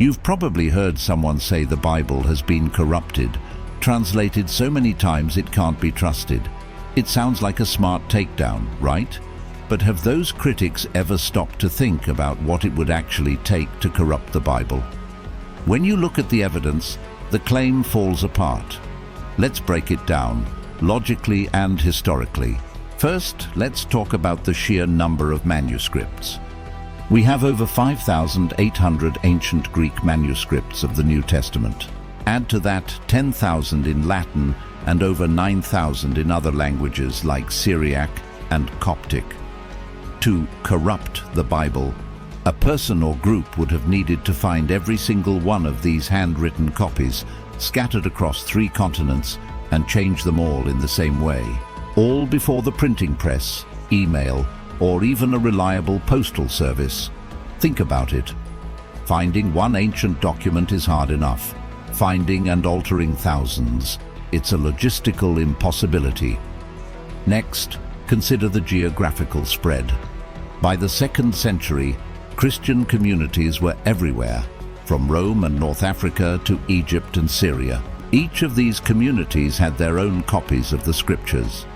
You've probably heard someone say the Bible has been corrupted, translated so many times it can't be trusted. It sounds like a smart takedown, right? But have those critics ever stopped to think about what it would actually take to corrupt the Bible? When you look at the evidence, the claim falls apart. Let's break it down, logically and historically. First, let's talk about the sheer number of manuscripts. We have over 5,800 ancient Greek manuscripts of the New Testament. Add to that 10,000 in Latin and over 9,000 in other languages like Syriac and Coptic. To corrupt the Bible, a person or group would have needed to find every single one of these handwritten copies scattered across 3 continents and change them all in the same way, all before the printing press, email, or even a reliable postal service. Think about it. Finding one ancient document is hard enough. Finding and altering thousands, it's a logistical impossibility. Next, consider the geographical spread. By the 2nd century, Christian communities were everywhere, from Rome and North Africa to Egypt and Syria. Each of these communities had their own copies of the scriptures.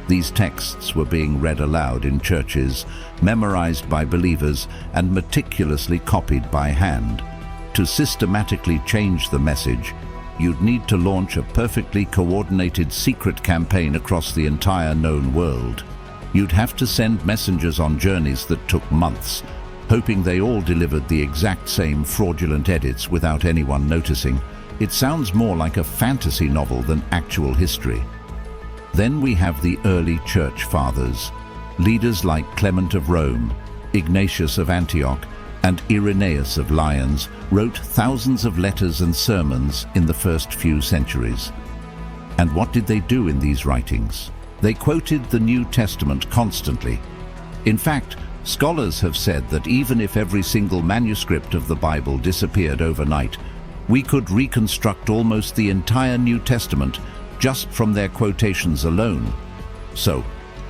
These texts were being read aloud in churches, memorized by believers, and meticulously copied by hand. To systematically change the message, you'd need to launch a perfectly coordinated secret campaign across the entire known world. You'd have to send messengers on journeys that took months, hoping they all delivered the exact same fraudulent edits without anyone noticing. It sounds more like a fantasy novel than actual history. Then we have the early church fathers. Leaders like Clement of Rome, Ignatius of Antioch, and Irenaeus of Lyons wrote thousands of letters and sermons in the first few centuries. And what did they do in these writings? They quoted the New Testament constantly. In fact, scholars have said that even if every single manuscript of the Bible disappeared overnight, we could reconstruct almost the entire New Testament just from their quotations alone. So,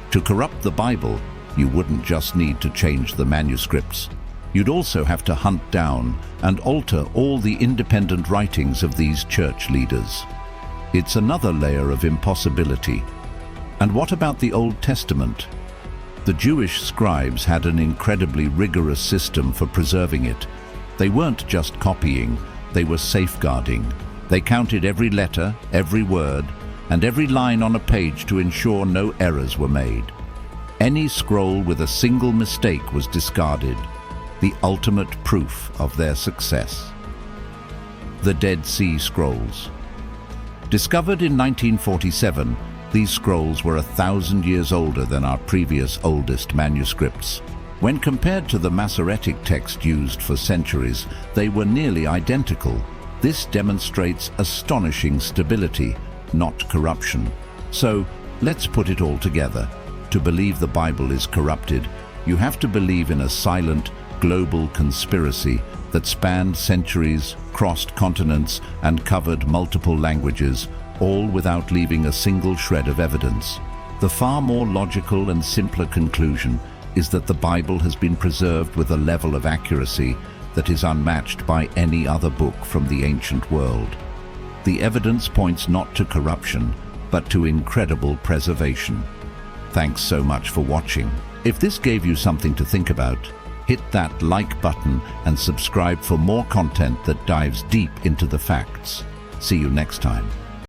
to corrupt the Bible, you wouldn't just need to change the manuscripts. You'd also have to hunt down and alter all the independent writings of these church leaders. It's another layer of impossibility. And what about the Old Testament? The Jewish scribes had an incredibly rigorous system for preserving it. They weren't just copying, they were safeguarding. They counted every letter, every word, and every line on a page to ensure no errors were made. Any scroll with a single mistake was discarded, the ultimate proof of their success. The Dead Sea Scrolls. Discovered in 1947, these scrolls were 1,000 years older than our previous oldest manuscripts. When compared to the Masoretic text used for centuries, they were nearly identical. This demonstrates astonishing stability, not corruption. So, let's put it all together. To believe the Bible is corrupted, you have to believe in a silent, global conspiracy that spanned centuries, crossed continents, and covered multiple languages, all without leaving a single shred of evidence. The far more logical and simpler conclusion is that the Bible has been preserved with a level of accuracy that is unmatched by any other book from the ancient world. The evidence points not to corruption, but to incredible preservation. Thanks so much for watching. If this gave you something to think about, hit that like button and subscribe for more content that dives deep into the facts. See you next time.